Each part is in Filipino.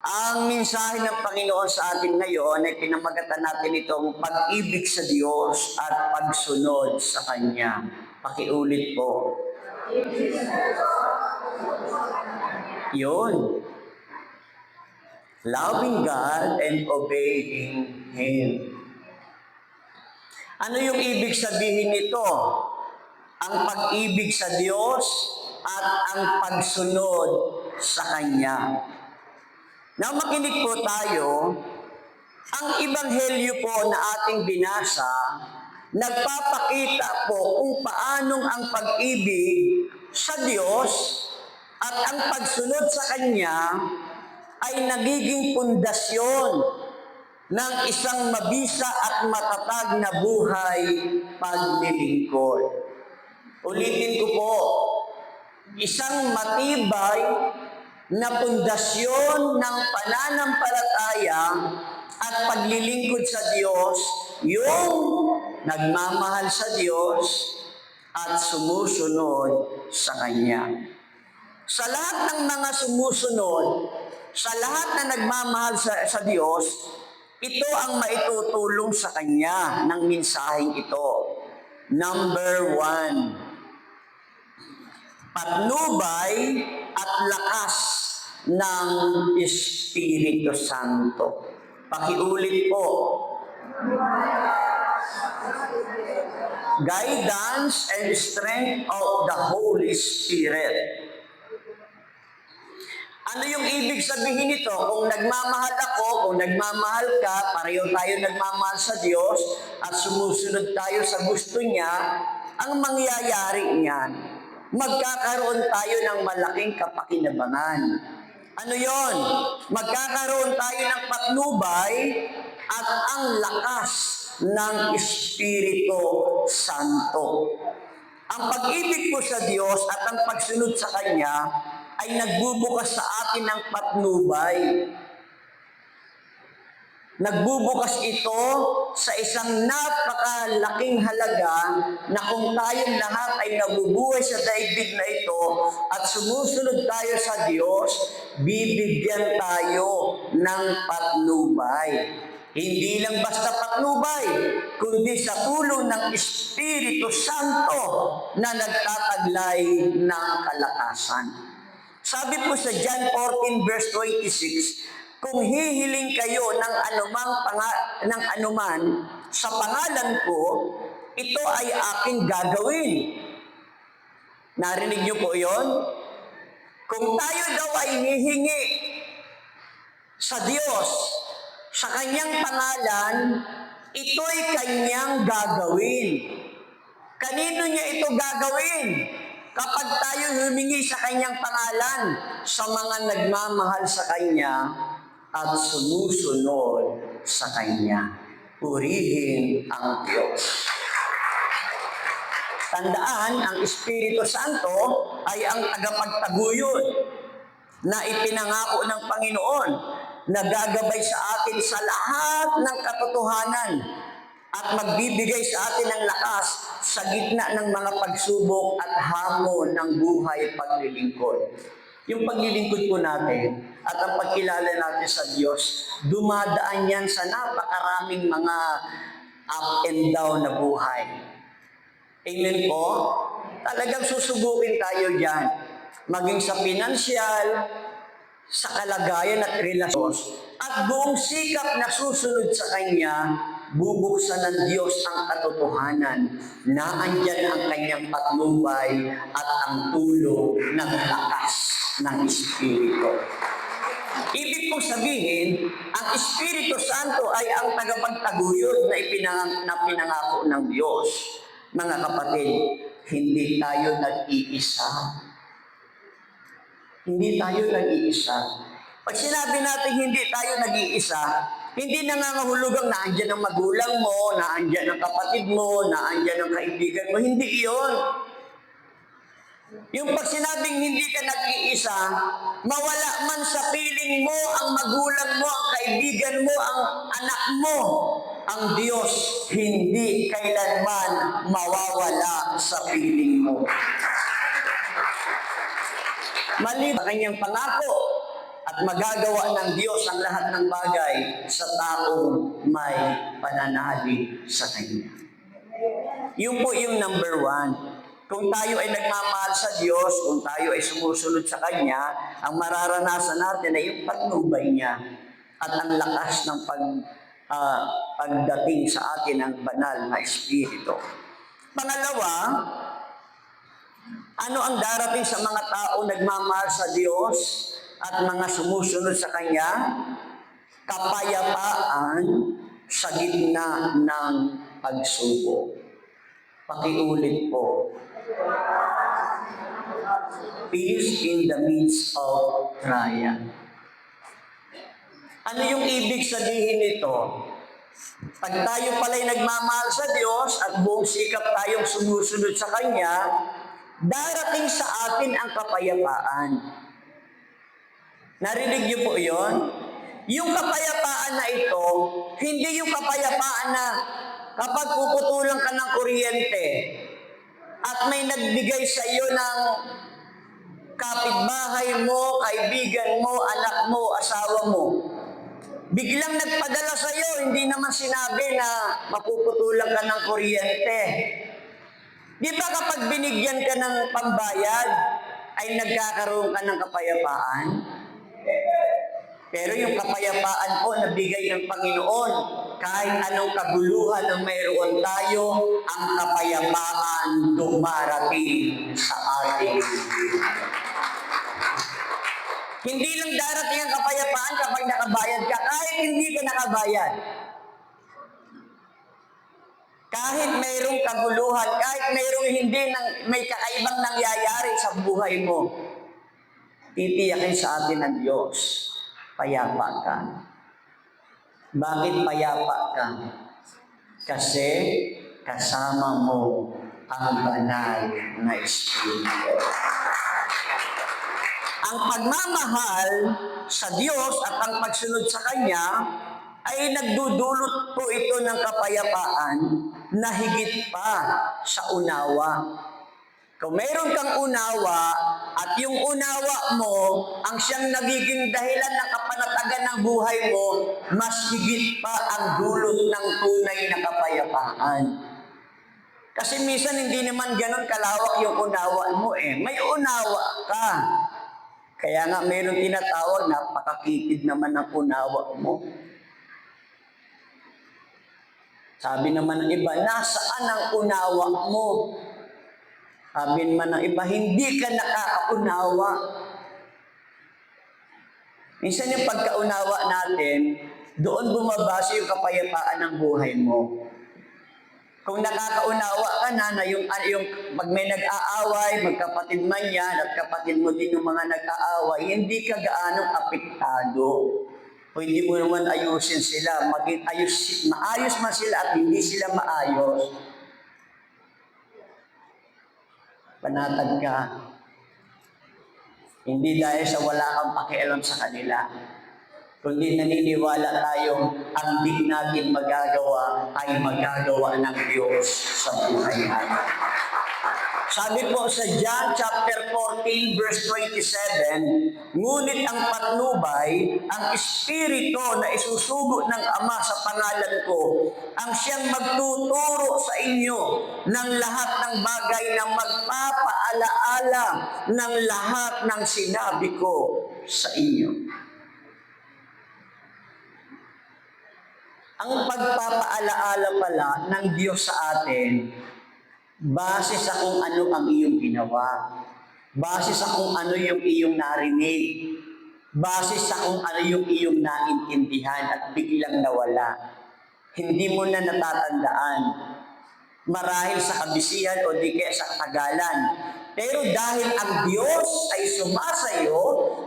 Ang mensahe ng Panginoon sa atin ngayon ay pinamagatan natin itong pag-ibig sa Diyos at pagsunod sa Kanya. Pakiulit po. Yun. Loving God and obeying Him. Ano yung ibig sabihin nito? Ang pag-ibig sa Diyos at ang pagsunod sa Kanya. Now makinig po tayo, ang ebanghelyo po na ating binasa, nagpapakita po kung paanong ang pag-ibig sa Diyos at ang pagsunod sa Kanya ay nagiging pundasyon ng isang mabisa at matatag na buhay paglilingkod. Ulitin ko po, isang matibay na pundasyon ng pananampalataya at paglilingkod sa Diyos, yung nagmamahal sa Diyos at sumusunod sa Kanya. Sa lahat ng mga sumusunod, sa lahat na nagmamahal sa Diyos, ito ang maitutulong sa Kanya ng mensaheng ito. Number 1, patnubay at lakas ng Espiritu Santo. Pakiulit po. Guidance and strength of the Holy Spirit. Ano yung ibig sabihin nito? Kung nagmamahal ako, kung nagmamahal ka, pareho tayo nagmamahal sa Diyos at sumusunod tayo sa gusto niya, ang mangyayari niyan, magkakaroon tayo ng malaking kapakinabangan. Ano yon? Magkakaroon tayo ng patnubay at ang lakas ng Espiritu Santo. Ang pag-ibig ko sa Diyos at ang pagsunod sa Kanya ay nagbubukas sa atin ng patnubay. Nagbubukas ito sa isang napakalaking halaga na kung tayong lahat ay nabubuhay sa daigdig na ito at sumusunod tayo sa Diyos, bibigyan tayo ng patnubay. Hindi lang basta patnubay, kundi sa tulong ng Espiritu Santo na nagtataglay ng kalakasan. Sabi po sa John 14 verse 26, kung hihiling kayo ng anuman sa pangalan ko, ito ay aking gagawin. Narinig niyo po yon? Kung tayo daw ay hihingi sa Diyos, sa Kanyang pangalan, ito'y Kanyang gagawin. Kanino niya ito gagawin? Kapag tayo humingi sa Kanyang pangalan, sa mga nagmamahal sa Kanya at sumusunod sa Kanya. Purihin ang Diyos. Tandaan, ang Espiritu Santo ay ang tagapagtaguyod na ipinangako ng Panginoon na gagabay sa atin sa lahat ng katotohanan at magbibigay sa atin ng lakas sa gitna ng mga pagsubok at hamon ng buhay paglilingkod. Yung paglilingkod po natin at ang pagkilala natin sa Diyos, dumadaan yan sa napakaraming mga up and down na buhay. Amen po? Talagang susubukin tayo dyan. Maging sa pinansyal, sa kalagayan at relasyon. At buong sikap na susunod sa Kanya, bubuksan ng Diyos ang katotohanan na andyan ang Kanyang patnubay at ang tulong ng lakas ng Espiritu. Ibig kong sabihin, ang Espiritu Santo ay ang tagapagtaguyod na pinangako ng Diyos. Mga kapatid, hindi tayo nag-iisa. Hindi tayo nag-iisa. Pag sinabi natin hindi tayo nag-iisa, hindi nangangahulugang naandyan ang magulang mo, naandyan ang kapatid mo, naandyan ang kaibigan mo. Hindi iyon. Yung pag sinabing hindi ka nag-iisa, mawala man sa piling mo ang magulang mo, ang kaibigan mo, ang anak mo, ang Diyos hindi kailanman mawawala sa piling mo. Mali ang Kanyang pangako at at magagawa ng Diyos ang lahat ng bagay sa taong may pananalig sa Kanya. Yun po yung number one. Kung tayo ay nagmamahal sa Diyos, kung tayo ay sumusunod sa Kanya, ang mararanasan natin ay yung patnubay niya at ang lakas ng pagdating sa atin ng banal na Espiritu. Pangalawa, ano ang darating sa mga tao nagmamahal sa Diyos at mga sumusunod sa Kanya? Kapayapaan sa gitna ng pagsubok. Pakiulit po. Peace in the midst of trial. Ano yung ibig sabihin nito? Pag tayo pala'y nagmamahal sa Diyos at buong sikap tayong sumusunod sa Kanya, darating sa atin ang kapayapaan. Narinig niyo po yun? Yung kapayapaan na ito, hindi yung kapayapaan na kapag puputulan ka ng kuryente at may nagbigay sa iyo ng kapitbahay mo, kaibigan mo, anak mo, asawa mo, biglang nagpadala sa iyo, hindi naman sinabi na mapuputulan ka ng kuryente. Di ba kapag binigyan ka ng pambayad, ay nagkakaroon ka ng kapayapaan? Pero yung kapayapaan po na bigay ng Panginoon, kahit anong kaguluhan ang mayroon tayo, ang kapayapaan dumarating sa atin. Hindi lang darating ang kapayapaan kapag nakabayad ka, kahit hindi ka nakabayad. Kahit mayroong kaguluhan, kahit mayroong may kakaibang nangyayari sa buhay mo, titiyakin sa atin ng Diyos. Payapa ka. Bakit payapa ka? Kasi kasama mo ang banal na Espiritu. Ang pagmamahal sa Diyos at ang pagsunod sa Kanya ay nagdudulot po ito ng kapayapaan na higit pa sa unawa. Kung mayroon kang unawa at yung unawa mo ang siyang nagiging dahilan ng kapanatagan ng buhay mo, mas higit pa ang dulot ng tunay na kapayapaan. Kasi minsan hindi naman ganun kalawak yung unawa mo eh. May unawa ka. Kaya nga mayroon tinatawag, napakakitid naman ng unawa mo. Sabi naman ng iba, nasaan ang unawa mo? Sabi naman ng iba, hindi ka nakakaunawa. Minsan yung pagkaunawa natin, doon bumabase yung kapayapaan ng buhay mo. Kung nakakaunawa ka na yung pag may nag-aaway, magkapatid man yan, at kapatid mo din yung mga nag-aaway, hindi ka gaanong apektado. O hindi mo naman ayusin sila, maayos man sila at hindi sila maayos. Panatag ka. Hindi dahil sa wala kang pakialam sa kanila, kundi naniniwala tayong ang di natin magagawa ay magagawa ng Diyos sa buhay natin. Sabi po sa John chapter 14 verse 27, ngunit ang patnubay, ang Espiritu na isusugo ng Ama sa pangalan ko, ang siyang magtuturo sa inyo ng lahat ng bagay na magpapaalaala ng lahat ng sinabi ko sa inyo. Ang pagpapaalaala pala ng Diyos sa atin, base sa kung ano ang iyong ginawa, base sa kung ano yung iyong narinig, base sa kung ano yung iyong naintindihan at biglang nawala. Hindi mo na natatandaan. Marahil sa kabisihan o di kaya sa katagalan. Pero dahil ang Diyos ay sumasayo,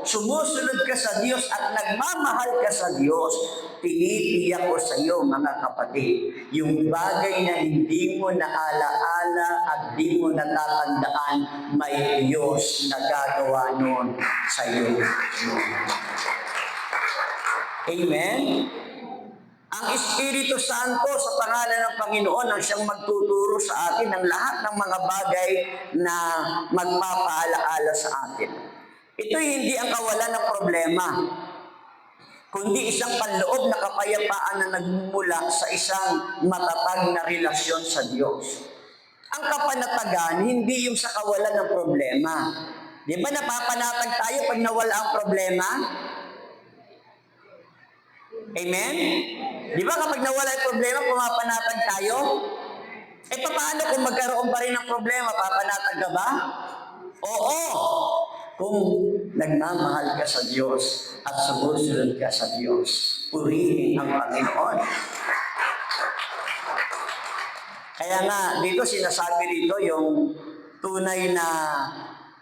sumusunod ka sa Diyos at nagmamahal ka sa Diyos, tinitiyak ko sa iyo mga kapatid, yung bagay na hindi mo naalaala at di mo natatandaan, may Diyos na gagawa nun sa iyo. Amen? Ang Espiritu Santo sa pangalan ng Panginoon ang siyang magtuturo sa atin ng lahat ng mga bagay na magpapaalaala sa atin. Ito hindi ang kawalan ng problema. kundi isang panloob na kapayapaan na nagmumula sa isang matatag na relasyon sa Diyos. Ang kapanatagan, hindi yung sa kawalan ng problema. Di ba napapanatag tayo pag nawala ang problema? Amen? Di ba kapag nawala yung problema, pumapanatag tayo? Eh paano kung magkaroon pa rin ng problema, papanatag ka ba? Oo! Kung nagmamahal ka sa Diyos at sumusunod ka sa Diyos, purihin ang Panginoon. Kaya nga, dito sinasabi dito yung tunay na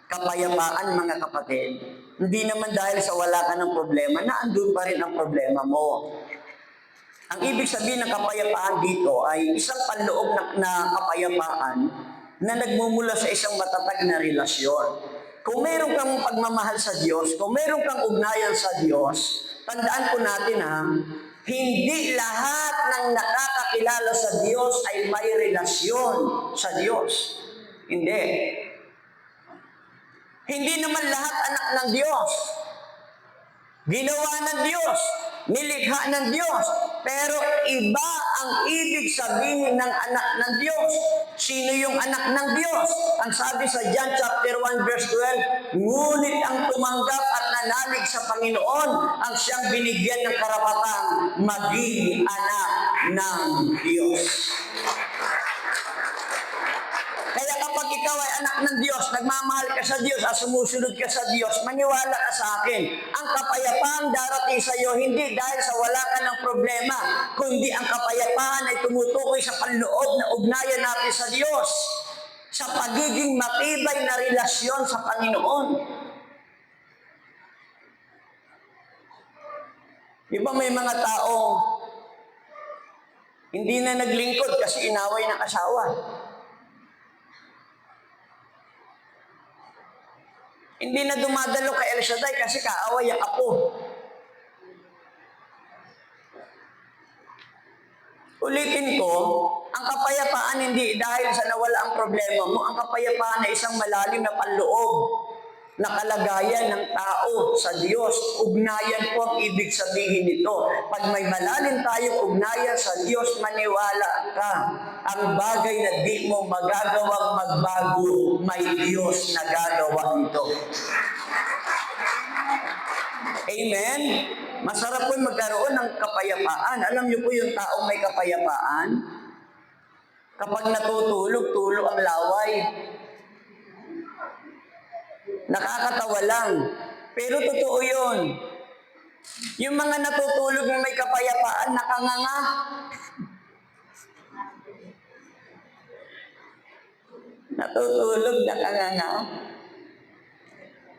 kapayapaan, mga kapatid. Hindi naman dahil sa wala ka ng problema, na andun pa rin ang problema mo. Ang ibig sabihin ng kapayapaan dito ay isang panloob na kapayapaan na nagmumula sa isang matatag na relasyon. Kung meron kang pagmamahal sa Diyos, kung meron kang ugnayan sa Diyos, tandaan po natin hindi lahat ng nakakakilala sa Diyos ay may relasyon sa Diyos. Hindi. Hindi naman lahat anak ng Diyos. Ginawa ng Diyos, nilikha ng Diyos, pero iba ang ibig sabihin ng anak ng Diyos. Sino yung anak ng Diyos? Ang sabi sa John chapter 1 verse 12, ngunit ang tumanggap at nanalig sa Panginoon ang siyang binigyan ng karapatang maging anak ng Diyos. Kaya kapag ikaw ay anak ng Diyos, nagmamahal ka sa Diyos at sumusunod ka sa Diyos, maniwala ka sa akin. Ang kapayapaan darating sa iyo hindi dahil sa wala ka ng problema, kundi ang kapayapaan ay tumutukoy sa panloob na ugnayan natin sa Diyos, sa pagiging matibay na relasyon sa Panginoon. Di ba may mga taong hindi na naglingkod kasi inaway ng asawa? Hindi na dumadalo kay El Shaddai kasi kaaway ang apo. Ulitin ko, ang kapayapaan hindi dahil sa nawala ang problema mo. Ang kapayapaan ay isang malalim na panloob na kalagayan ng tao sa Diyos. Ugnayan po ang ibig sabihin nito. Pag may malalim tayong ugnayan sa Diyos, maniwala ka. Ang bagay na di mo magagawang magbago, may Diyos na gagawa nito. Amen? Masarap po magkaroon ng kapayapaan. Alam niyo po yung taong may kapayapaan? Kapag natutulog, tulog ang laway. Nakakatawa lang. Pero totoo yun. Yung mga natutulog na may kapayapaan, nakanganga. Natutulog, nakanganga.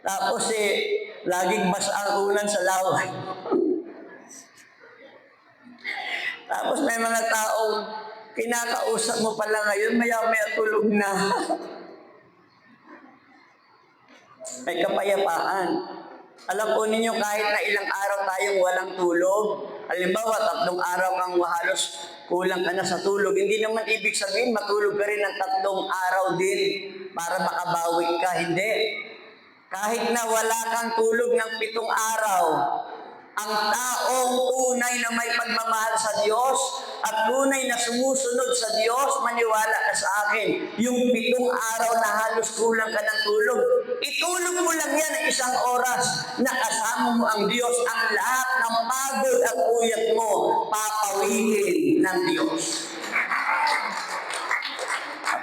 Tapos laging basa ang ulan sa laway. Tapos may mga taong kinakausap mo pala ngayon, maya-maya tulog na. May kapayapaan. Alam po ninyo, kahit na ilang araw tayong walang tulog, halimbawa 3 araw kang halos kulang ka na sa tulog, hindi naman ibig sabihin matulog ka rin ng 3 araw din para makabawi ka. Hindi. Kahit na wala kang tulog ng 7 araw, ang taong tunay na may pagmamahal sa Diyos at tunay na sumusunod sa Diyos, maniwala ka sa akin, yung 7 araw na halos kulang ka ng tulog, itulog mo lang yan ng 1 oras na kasama mo ang Diyos, ang lahat ng pagod at uyat mo, papawiin ng Diyos.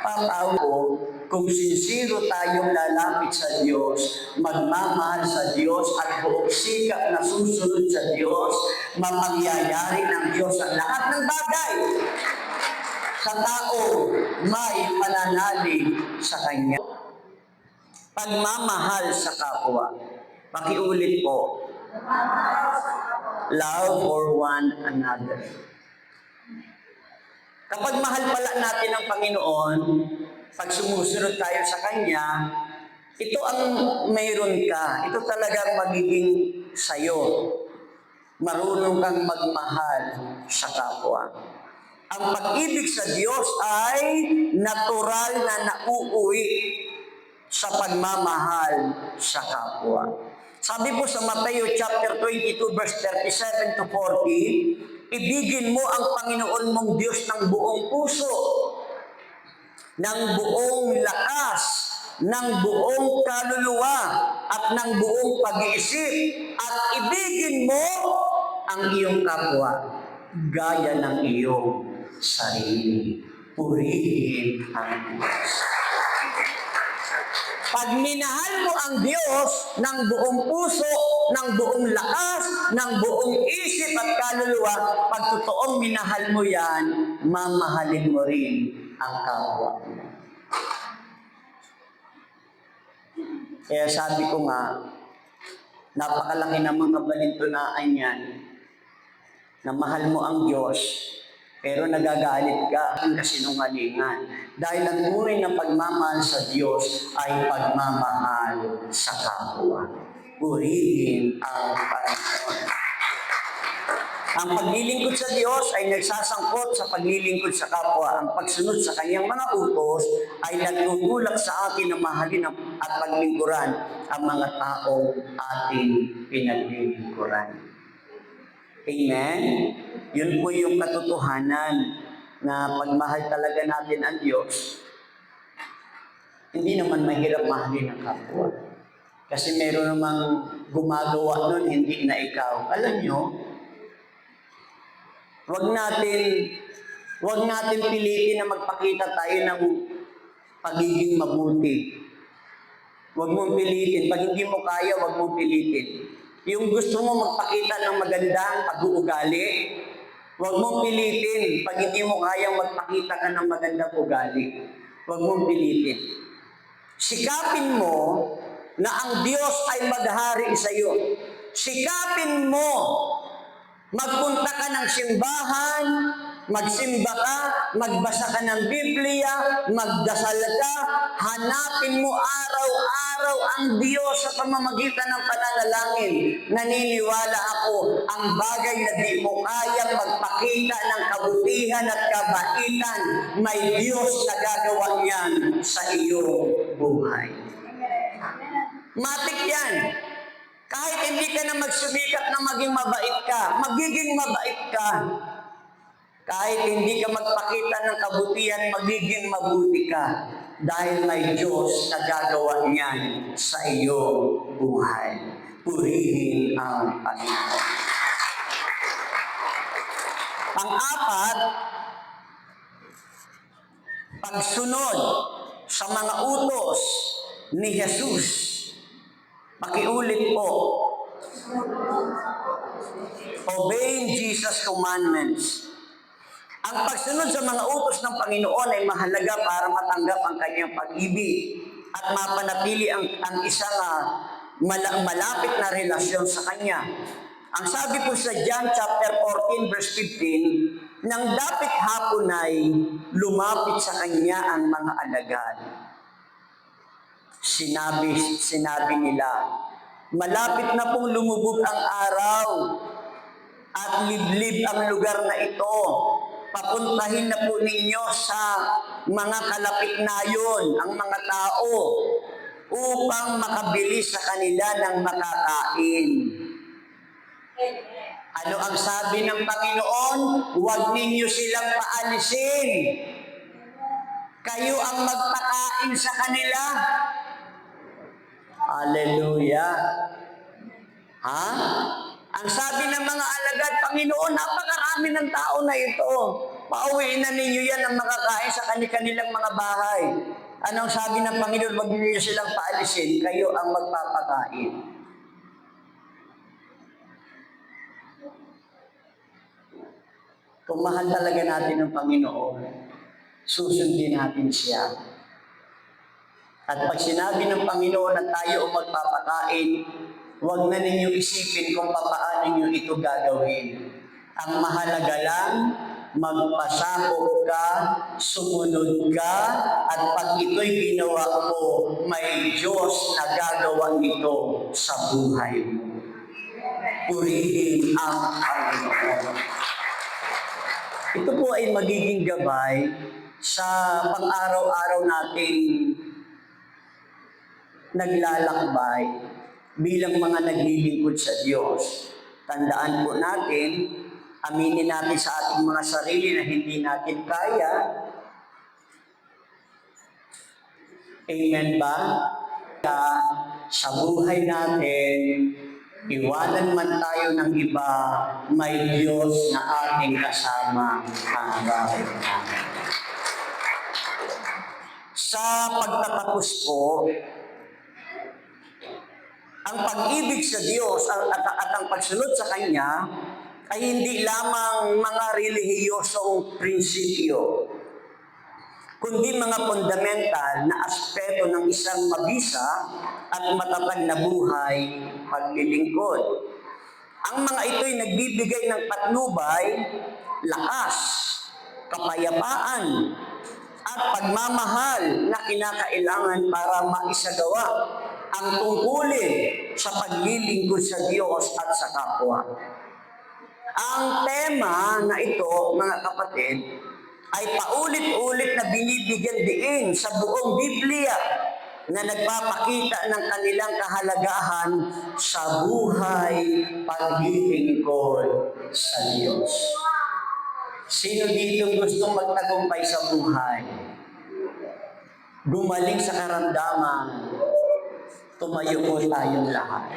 Papawo, kung sincero tayong lalapit sa Diyos, magmamahal sa Diyos at buong sikap na susunod sa Diyos, mapangyayari ng Diyos ang lahat ng bagay sa tao may pananalig sa Kanya. Pagmamahal sa kapwa. Pakiulit po. Love for one another. Kapag mahal pala natin ang Panginoon, pag sumusunod tayo sa Kanya, ito ang mayroon ka. Ito talagang magiging sayo. Marunong kang magmahal sa kapwa. Ang pag-ibig sa Diyos ay natural na nauuwi sa pagmamahal sa kapwa. Sabi po sa Mateo chapter 22 verse 37 to 40, ibigin mo ang Panginoon mong Diyos ng buong puso, ng buong lakas, ng buong kaluluwa, at ng buong pag-iisip, at ibigin mo ang iyong kapwa gaya ng iyong sarili. Purihin ang Diyos. Pag minahal mo ang Diyos ng buong puso, ng buong lakas, ng buong isip at kaluluwa, pag totoong minahal mo yan, mamahalin mo rin ang kapwa mo. Kaya sabi ko nga, napakalaki namang kabalintunaan yan, na mahal mo ang Diyos, pero nagagalit ka ang kasinungalingan. Dahil ang tunay na pagmamahal sa Diyos ay pagmamahal sa kapwa. Purihin ang Panginoon. Ang paglilingkod sa Diyos ay nagsasangkot sa paglilingkod sa kapwa. Ang pagsunod sa kanyang mga utos ay nagtutulak sa atin na mahalin at paglingkuran ang mga taong ating pinaglilingkuran. Amen? Yun po yung katotohanan na pagmahal talaga natin ang Diyos. Hindi naman mahirap mahalin ang kapwa. Kasi meron namang gumagawa nun, hindi na ikaw. Alam nyo, Huwag natin pilitin na magpakita tayo ng pagiging mabuti. Huwag mong pilitin. Pag hindi mo kaya, huwag mong pilitin. Yung gusto mo magpakita ng magandang pag-uugali, huwag mong pilitin. Pag hindi mo kaya, magpakita ka ng magandang ugali. Huwag mong pilitin. Sikapin mo na ang Diyos ay maghari sa iyo. Sikapin mo magpunta ka ng simbahan, magsimba ka, magbasa ka ng Biblia, magdasal ka, hanapin mo araw-araw ang Diyos sa pamamagitan ng pananalangin. Naniniwala ako, ang bagay na di mo kayang magpakita ng kabutihan at kabaitan, may Diyos na gagawa niyan sa iyong buhay. Matik yan. Kahit hindi ka na magsumikat na maging mabait ka, magiging mabait ka. Kahit hindi ka magpakita ng kabutihan, magiging mabuti ka. Dahil may Diyos na gagawa niyan sa iyong buhay. Purihin ang Panginoon. Pang-apat, pagsunod sa mga utos ni Jesus. Pakiulit po. Obeying Jesus' commandments. Ang pagsunod sa mga utos ng Panginoon ay mahalaga para matanggap ang kanyang pag-ibig at mapanatili ang isang malapit na relasyon sa kanya. Ang sabi po sa John chapter 14 verse 15, nang dapit hapon ay lumapit sa kanya ang mga alagad. Sinabi nila, malapit na pong lumubog ang araw at liblib ang lugar na ito. Papuntahin na po ninyo sa mga kalapit na yon, ang mga tao, upang makabili sa kanila ng makakain. Ano ang sabi ng Panginoon? Huwag ninyo silang paalisin. Kayo ang magpakain sa kanila. Hallelujah. Ha? Ang sabi ng mga alagad, Panginoon, napakarami ng tao na ito. Pauwiin na ninyo yan ang makakain sa kanilang mga bahay. Anong sabi ng Panginoon? Huwag ninyo silang paalisin, kayo ang magpapakain. Kung mahal talaga natin ang Panginoon, susundin natin siya. At pag sinabi ng Panginoon na tayo ang magpapakain, huwag na ninyo isipin kung paano nyo ito gagawin. Ang mahalaga lang, magpasakop ka, sumunod ka, at pag ito'y ginawa mo, may Diyos na gagawa ito sa buhay mo. Purihin ang Panginoon. Ito po ay magiging gabay sa pang-araw-araw nating naglalakbay bilang mga naglilingkod sa Diyos. Tandaan po natin, aminin natin sa ating mga sarili na hindi natin kaya. Amen ba? Sa buhay natin, iwanan man tayo ng iba, may Diyos na ating kasama hanggang. Sa pagtatapos po, ang pag-ibig sa Diyos at ang pagsunod sa Kanya ay hindi lamang mga relihiyosong prinsipyo, kundi mga fundamental na aspeto ng isang mabisa at matatag na buhay paglilingkod. Ang mga ito'y nagbibigay ng patnubay, lakas, kapayapaan, at pagmamahal na kinakailangan para maisagawa ang tungkulin sa paglilingkod sa Diyos at sa kapwa. Ang tema na ito, mga kapatid, ay paulit-ulit na binibigyan diin sa buong Biblia na nagpapakita ng kanilang kahalagahan sa buhay paglilingkod sa Diyos. Sino dito gustong magtagumpay sa buhay? Gumaling sa karamdaman, tumayo po tayong lahat.